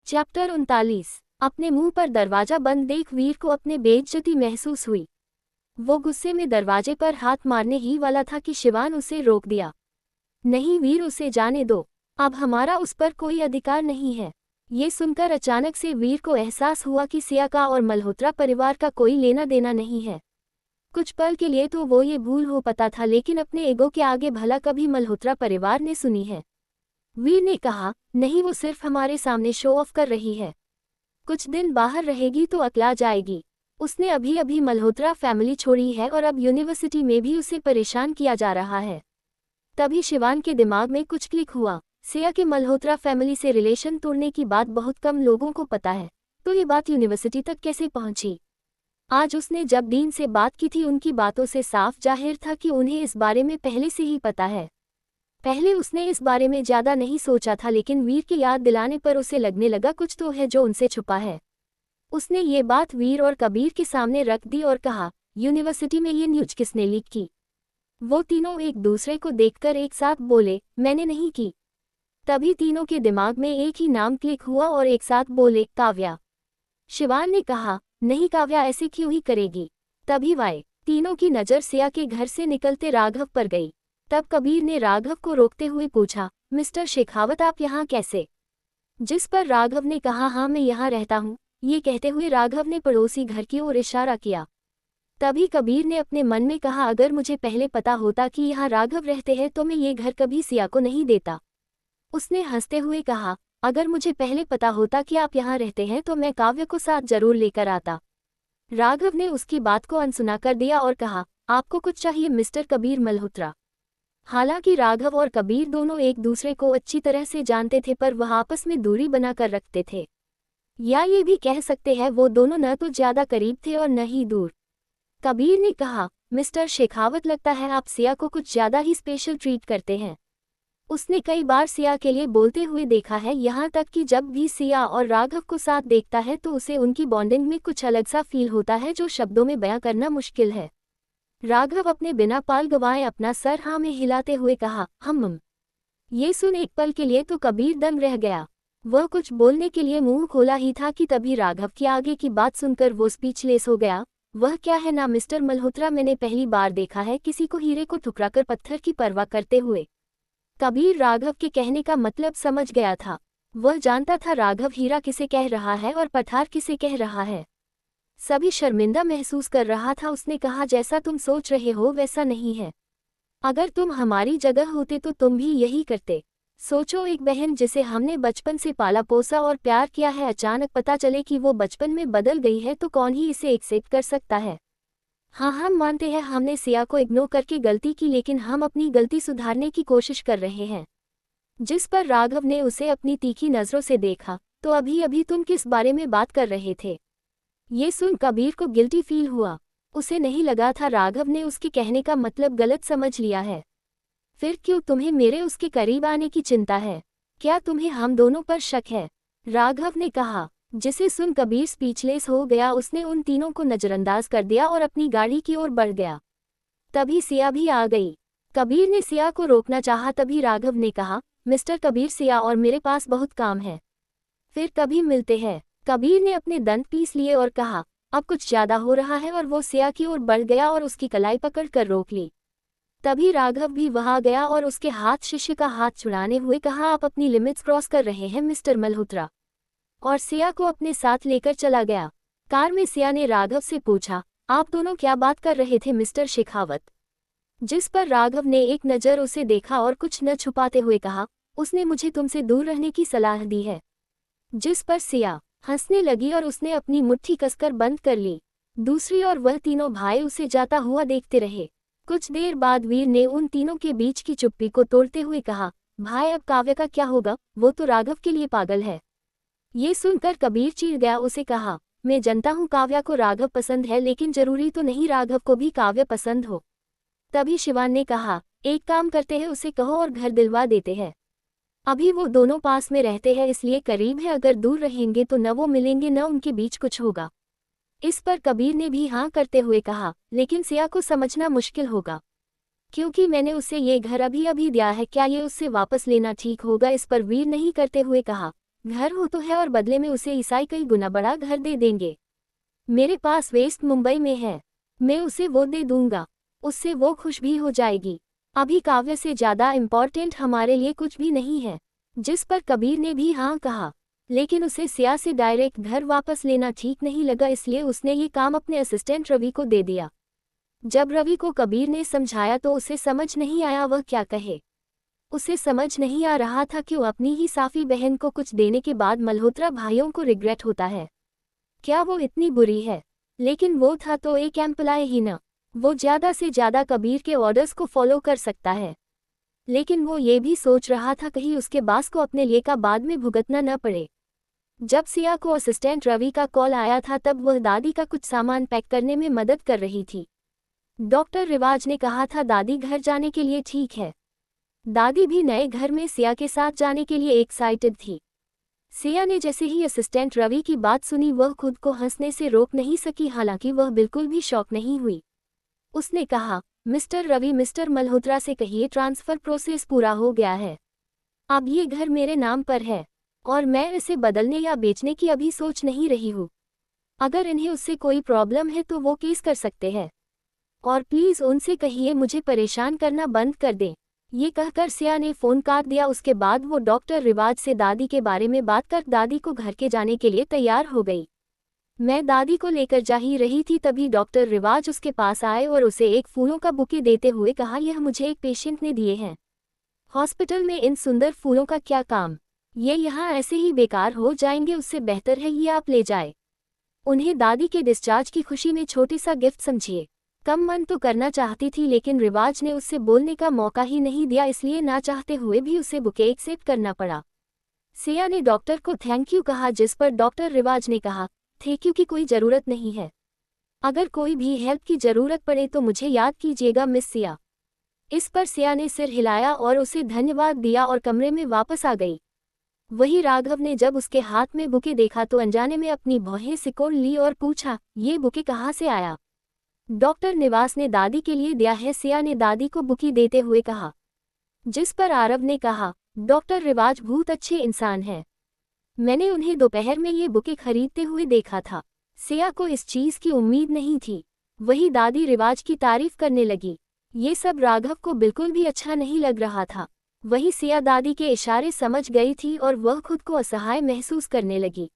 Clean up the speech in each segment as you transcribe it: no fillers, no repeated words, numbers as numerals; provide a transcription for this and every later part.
Chapter 39। अपने मुंह पर दरवाजा बंद देख वीर को अपने बेइज्जती महसूस हुई। वो गुस्से में दरवाजे पर हाथ मारने ही वाला था कि शिवान उसे रोक दिया। नहीं वीर, उसे जाने दो, अब हमारा उस पर कोई अधिकार नहीं है। ये सुनकर अचानक से वीर को एहसास हुआ कि सिया का और मल्होत्रा परिवार का कोई लेना देना नहीं है। कुछ पल के लिए तो वो ये भूल हो पता था, लेकिन अपने ईगो के आगे भला कभी मल्होत्रा परिवार ने सुनी है। वीर ने कहा, नहीं, वो सिर्फ हमारे सामने शो ऑफ कर रही है। कुछ दिन बाहर रहेगी तो अकला जाएगी। उसने अभी अभी मल्होत्रा फैमिली छोड़ी है और अब यूनिवर्सिटी में भी उसे परेशान किया जा रहा है। तभी शिवान के दिमाग में कुछ क्लिक हुआ। सिया के मल्होत्रा फैमिली से रिलेशन तोड़ने की बात बहुत कम लोगों को पता है, तो ये बात यूनिवर्सिटी तक कैसे पहुंची? आज उसने जब डीन से बात की थी, उनकी बातों से साफ जाहिर था कि उन्हें इस बारे में पहले से ही पता है। पहले उसने इस बारे में ज्यादा नहीं सोचा था, लेकिन वीर की याद दिलाने पर उसे लगने लगा कुछ तो है जो उनसे छुपा है। उसने ये बात वीर और कबीर के सामने रख दी और कहा, यूनिवर्सिटी में ये न्यूज किसने लीक की? वो तीनों एक दूसरे को देखकर एक साथ बोले, मैंने नहीं की। तभी तीनों के दिमाग में एक ही नाम क्लिक हुआ और एक साथ बोले, काव्या। शिवान ने कहा, नहीं काव्या ऐसे क्यों ही करेगी। तभी वाई तीनों की नज़र सिया के घर से निकलते राघव पर गई। तब कबीर ने राघव को रोकते हुए पूछा, मिस्टर शेखावत, आप यहाँ कैसे? जिस पर राघव ने कहा, हाँ मैं यहाँ रहता हूँ। ये कहते हुए राघव ने पड़ोसी घर की ओर इशारा किया। तभी कबीर ने अपने मन में कहा, अगर मुझे पहले पता होता कि यहाँ राघव रहते हैं तो मैं ये घर कभी सिया को नहीं देता। उसने हंसते हुए कहा, अगर मुझे पहले पता होता कि आप यहाँ रहते हैं तो मैं काव्य को साथ जरूर लेकर आता। राघव ने उसकी बात को अनसुना कर दिया और कहा, आपको कुछ चाहिए मिस्टर कबीर मल्होत्रा? हालांकि राघव और कबीर दोनों एक दूसरे को अच्छी तरह से जानते थे, पर वह आपस में दूरी बनाकर रखते थे, या ये भी कह सकते हैं वो दोनों न तो ज्यादा करीब थे और न ही दूर। कबीर ने कहा, मिस्टर शेखावत, लगता है आप सिया को कुछ ज्यादा ही स्पेशल ट्रीट करते हैं। उसने कई बार सिया के लिए बोलते हुए देखा है, यहाँ तक कि जब भी सिया और राघव को साथ देखता है तो उसे उनकी बॉन्डिंग में कुछ अलग सा फील होता है जो शब्दों में बयां करना मुश्किल है। राघव अपने बिना पाल गवाए अपना सर हाँ में हिलाते हुए कहा, हम। ये सुन एक पल के लिए तो कबीर दंग रह गया। वह कुछ बोलने के लिए मुंह खोला ही था कि तभी राघव की आगे की बात सुनकर वो स्पीचलेस हो गया। वह क्या है ना मिस्टर मल्होत्रा, मैंने पहली बार देखा है किसी को हीरे को ठुकराकर पत्थर की परवाह करते हुए। कबीर राघव के कहने का मतलब समझ गया था। वह जानता था राघव हीरा किसे कह रहा है और पठार किसे कह रहा है। सभी शर्मिंदा महसूस कर रहा था। उसने कहा, जैसा तुम सोच रहे हो वैसा नहीं है। अगर तुम हमारी जगह होते तो तुम भी यही करते। सोचो, एक बहन जिसे हमने बचपन से पाला पोसा और प्यार किया है, अचानक पता चले कि वो बचपन में बदल गई है तो कौन ही इसे एक्सेप्ट कर सकता है? हाँ, हम मानते हैं हमने सिया को इग्नोर करके गलती की, लेकिन हम अपनी गलती सुधारने की कोशिश कर रहे हैं। जिस पर राघव ने उसे अपनी तीखी नजरों से देखा, तो अभी अभी तुम किस बारे में बात कर रहे थे? ये सुन कबीर को गिल्टी फील हुआ। उसे नहीं लगा था राघव ने उसके कहने का मतलब गलत समझ लिया है। फिर क्यों तुम्हें मेरे उसके करीब आने की चिंता है? क्या तुम्हें हम दोनों पर शक है? राघव ने कहा। जिसे सुन कबीर स्पीचलेस हो गया। उसने उन तीनों को नजरअंदाज कर दिया और अपनी गाड़ी की ओर बढ़ गया। तभी सिया भी आ गई। कबीर ने सिया को रोकना चाहा, तभी राघव ने कहा, मिस्टर कबीर, सिया और मेरे पास बहुत काम है, फिर कभी मिलते हैं। कबीर ने अपने दंत पीस लिए और कहा, अब कुछ ज्यादा हो रहा है, और वो सिया की ओर बढ़ गया और उसकी कलाई पकड़ कर रोक ली। तभी राघव भी वहां गया और उसके हाथ शिष्य का हाथ छुड़ाने हुए कहा, आप अपनी लिमिट्स क्रॉस कर रहे हैं मिस्टर मल्होत्रा, और सिया को अपने साथ लेकर चला गया। कार में सिया ने राघव से पूछा, आप दोनों क्या बात कर रहे थे मिस्टर शेखावत? जिस पर राघव ने एक नज़र उसे देखा और कुछ न छुपाते हुए कहा, उसने मुझे तुमसे दूर रहने की सलाह दी है। जिस पर सिया हंसने लगी और उसने अपनी मुट्ठी कसकर बंद कर ली। दूसरी ओर वह तीनों भाई उसे जाता हुआ देखते रहे। कुछ देर बाद वीर ने उन तीनों के बीच की चुप्पी को तोड़ते हुए कहा, भाई अब काव्य का क्या होगा? वो तो राघव के लिए पागल है। ये सुनकर कबीर चिढ़ गया। उसे कहा, मैं जानता हूँ काव्या को राघव पसंद है, लेकिन जरूरी तो नहीं राघव को भी काव्य पसंद हो। तभी शिवान ने कहा, एक काम करते हैं, उसे कहो और घर दिलवा देते हैं। अभी वो दोनों पास में रहते हैं इसलिए करीब है, अगर दूर रहेंगे तो न वो मिलेंगे न उनके बीच कुछ होगा। इस पर कबीर ने भी हाँ करते हुए कहा, लेकिन सिया को समझना मुश्किल होगा, क्योंकि मैंने उसे ये घर अभी अभी दिया है, क्या ये उससे वापस लेना ठीक होगा? इस पर वीर नहीं करते हुए कहा, घर हो तो है और बदले में उसे ईसाई कई गुना बड़ा घर दे देंगे। मेरे पास वेस्ट मुंबई में है, मैं उसे वो दे दूंगा, उससे वो खुश भी हो जाएगी। अभी काव्य से ज़्यादा इम्पॉर्टेंट हमारे लिए कुछ भी नहीं है। जिस पर कबीर ने भी हाँ कहा, लेकिन उसे सिया से डायरेक्ट घर वापस लेना ठीक नहीं लगा, इसलिए उसने ये काम अपने असिस्टेंट रवि को दे दिया। जब रवि को कबीर ने समझाया तो उसे समझ नहीं आया वह क्या कहे। उसे समझ नहीं आ रहा था कि वो अपनी ही साफी बहन को कुछ देने के बाद मल्होत्रा भाइयों को रिग्रेट होता है। क्या वो इतनी बुरी है? लेकिन वो था तो एक एम्प्लॉय ही न, वो ज़्यादा से ज़्यादा कबीर के ऑर्डर्स को फॉलो कर सकता है। लेकिन वो ये भी सोच रहा था कहीं उसके बास को अपने लिए का बाद में भुगतना न पड़े। जब सिया को असिस्टेंट रवि का कॉल आया था तब वह दादी का कुछ सामान पैक करने में मदद कर रही थी। डॉक्टर रिवाज ने कहा था दादी घर जाने के लिए ठीक है। दादी भी नए घर में सिया के साथ जाने के लिए एक्साइटेड थी। सिया ने जैसे ही असिस्टेंट रवि की बात सुनी वह खुद को हंसने से रोक नहीं सकी, हालांकि वह बिल्कुल भी शॉक नहीं हुई। उसने कहा, मिस्टर रवि, मिस्टर मल्होत्रा से कहिए ट्रांसफ़र प्रोसेस पूरा हो गया है। अब ये घर मेरे नाम पर है और मैं इसे बदलने या बेचने की अभी सोच नहीं रही हूँ। अगर इन्हें उससे कोई प्रॉब्लम है तो वो केस कर सकते हैं, और प्लीज़ उनसे कहिए मुझे परेशान करना बंद कर दें। ये कहकर सिया ने फ़ोन काट दिया। उसके बाद वो डॉक्टर रिवाज से दादी के बारे में बात कर दादी को घर के जाने के लिए तैयार हो गई। मैं दादी को लेकर जा ही रही थी तभी डॉक्टर रिवाज उसके पास आए और उसे एक फूलों का बुके देते हुए कहा, यह मुझे एक पेशेंट ने दिए हैं। हॉस्पिटल में इन सुंदर फूलों का क्या काम, ये यहाँ ऐसे ही बेकार हो जाएंगे, उससे बेहतर है ये आप ले जाए। उन्हें दादी के डिस्चार्ज की खुशी में छोटी सा गिफ्ट समझिए। कम मन तो करना चाहती थी लेकिन रिवाज ने उससे बोलने का मौका ही नहीं दिया, इसलिए ना चाहते हुए भी उसे बुके एक्सेप्ट करना पड़ा। सिया ने डॉक्टर को थैंक यू कहा, जिस पर डॉक्टर रिवाज ने कहा, थैंक यू की कोई ज़रूरत नहीं है। अगर कोई भी हेल्प की ज़रूरत पड़े तो मुझे याद कीजिएगा मिस सिया। इस पर सिया ने सिर हिलाया और उसे धन्यवाद दिया और कमरे में वापस आ गई। वही राघव ने जब उसके हाथ में बुके देखा तो अनजाने में अपनी भौहें सिकोड़ ली और पूछा, ये बुके कहाँ से आया? डॉक्टर निवास ने दादी के लिए दिया है, सिया ने दादी को बुकी देते हुए कहा। जिस पर आरव ने कहा, डॉक्टर रिवाज बहुत अच्छे इंसान हैं। मैंने उन्हें दोपहर में ये बुके खरीदते हुए देखा था। सिया को इस चीज़ की उम्मीद नहीं थी। वही दादी रिवाज की तारीफ करने लगी। ये सब राघव को बिल्कुल भी अच्छा नहीं लग रहा था। वही सिया दादी के इशारे समझ गई थी और वह खुद को असहाय महसूस करने लगी।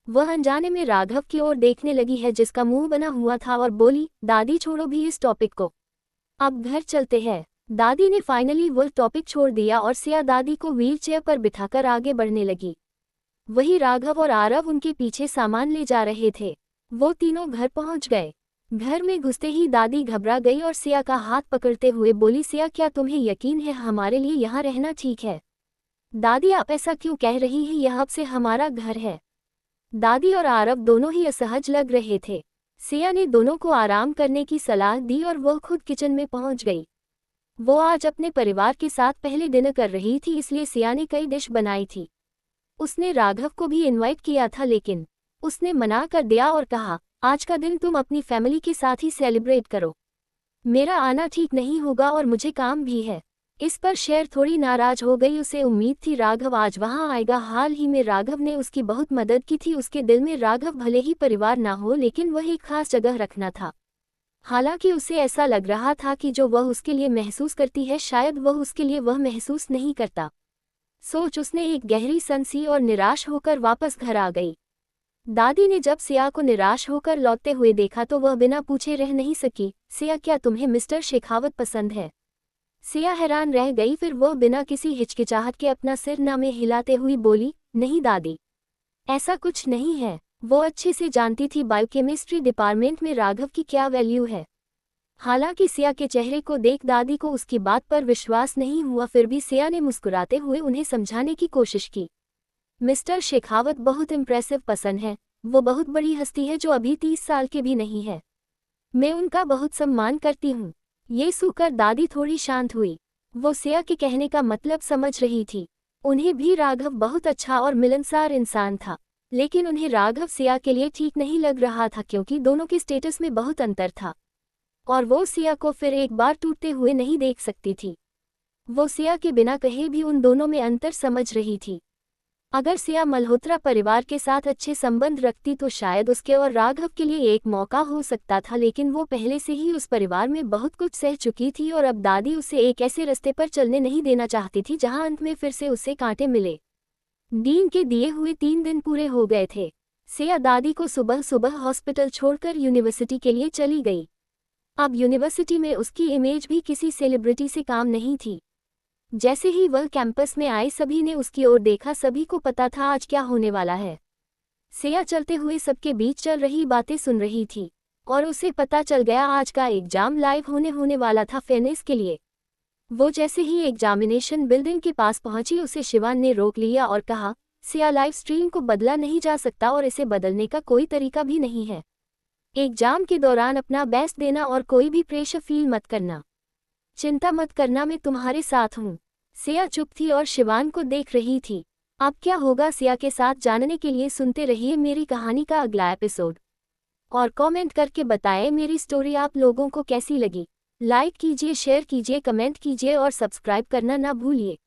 वह अनजाने में राघव की ओर देखने लगी है जिसका मुंह बना हुआ था और बोली, दादी छोड़ो भी इस टॉपिक को, अब घर चलते हैं। दादी ने फाइनली वो टॉपिक छोड़ दिया और सिया दादी को व्हीलचेयर पर बिठाकर आगे बढ़ने लगी। वही राघव और आरव उनके पीछे सामान ले जा रहे थे। वो तीनों घर पहुंच गए। घर में घुसते ही दादी घबरा गई और सिया का हाथ पकड़ते हुए बोली, सिया क्या तुम्हें यकीन है हमारे लिए यहाँ रहना ठीक है? दादी आप ऐसा क्यों कह रही हैं, यह अब से हमारा घर है। दादी और आरव दोनों ही असहज लग रहे थे। सिया ने दोनों को आराम करने की सलाह दी और वह खुद किचन में पहुंच गई। वो आज अपने परिवार के साथ पहले डिनर कर रही थी, इसलिए सिया ने कई डिश बनाई थी। उसने राघव को भी इनवाइट किया था लेकिन उसने मना कर दिया और कहा, आज का दिन तुम अपनी फैमिली के साथ ही सेलिब्रेट करो, मेरा आना ठीक नहीं होगा और मुझे काम भी है। इस पर शेर थोड़ी नाराज हो गई। उसे उम्मीद थी राघव आज वहां आएगा। हाल ही में राघव ने उसकी बहुत मदद की थी। उसके दिल में राघव भले ही परिवार ना हो लेकिन वह एक खास जगह रखना था। हालांकि उसे ऐसा लग रहा था कि जो वह उसके लिए महसूस करती है शायद वह उसके लिए वह महसूस नहीं करता। सोच उसने एक गहरी सनसी और निराश होकर वापस घर आ गई। दादी ने जब सिया को निराश होकर लौटते हुए देखा तो वह बिना पूछे रह नहीं सकी, सिया क्या तुम्हें मिस्टर शेखावत पसंद है? सिया हैरान रह गई। फिर वह बिना किसी हिचकिचाहट के अपना सिर नामे हिलाते हुई बोली, नहीं दादी, ऐसा कुछ नहीं है। वो अच्छे से जानती थी बायोकेमिस्ट्री डिपार्टमेंट में राघव की क्या वैल्यू है। हालांकि सिया के चेहरे को देख दादी को उसकी बात पर विश्वास नहीं हुआ, फिर भी सिया ने मुस्कुराते हुए उन्हें समझाने की कोशिश की। मिस्टर शेखावत बहुत इम्प्रेसिव पसंद है। वो बहुत बड़ी हस्ती है जो अभी 30 साल के भी नहीं है। मैं उनका बहुत सम्मान करती हूँ। ये सुनकर दादी थोड़ी शांत हुई। वो सिया के कहने का मतलब समझ रही थी। उन्हें भी राघव बहुत अच्छा और मिलनसार इंसान था, लेकिन उन्हें राघव सिया के लिए ठीक नहीं लग रहा था क्योंकि दोनों के स्टेटस में बहुत अंतर था और वो सिया को फिर एक बार टूटते हुए नहीं देख सकती थी। वो सिया के बिना कहे भी उन दोनों में अंतर समझ रही थी। अगर सिया मल्होत्रा परिवार के साथ अच्छे संबंध रखती तो शायद उसके और राघव के लिए एक मौका हो सकता था, लेकिन वो पहले से ही उस परिवार में बहुत कुछ सह चुकी थी और अब दादी उसे एक ऐसे रास्ते पर चलने नहीं देना चाहती थी जहां अंत में फिर से उसे कांटे मिले। डीन के दिए हुए 3 दिन पूरे हो गए थे। सिया दादी को सुबह सुबह हॉस्पिटल छोड़कर यूनिवर्सिटी के लिए चली गई। अब यूनिवर्सिटी में उसकी इमेज भी किसी सेलिब्रिटी से काम नहीं थी। जैसे ही वह कैंपस में आई सभी ने उसकी ओर देखा, सभी को पता था आज क्या होने वाला है। सिया चलते हुए सबके बीच चल रही बातें सुन रही थी और उसे पता चल गया आज का एग्जाम लाइव होने वाला था फेनिस के लिए। वो जैसे ही एग्जामिनेशन बिल्डिंग के पास पहुंची उसे शिवान ने रोक लिया और कहा, सिया लाइव स्ट्रीम को बदला नहीं जा सकता और इसे बदलने का कोई तरीका भी नहीं है। एग्जाम के दौरान अपना बेस्ट देना और कोई भी प्रेशर फील मत करना। चिंता मत करना, मैं तुम्हारे साथ हूँ। सिया चुप थी और शिवान को देख रही थी। अब क्या होगा सिया के साथ जानने के लिए सुनते रहिए मेरी कहानी का अगला एपिसोड और कमेंट करके बताएं मेरी स्टोरी आप लोगों को कैसी लगी। लाइक कीजिए, शेयर कीजिए, कमेंट कीजिए और सब्सक्राइब करना ना भूलिए।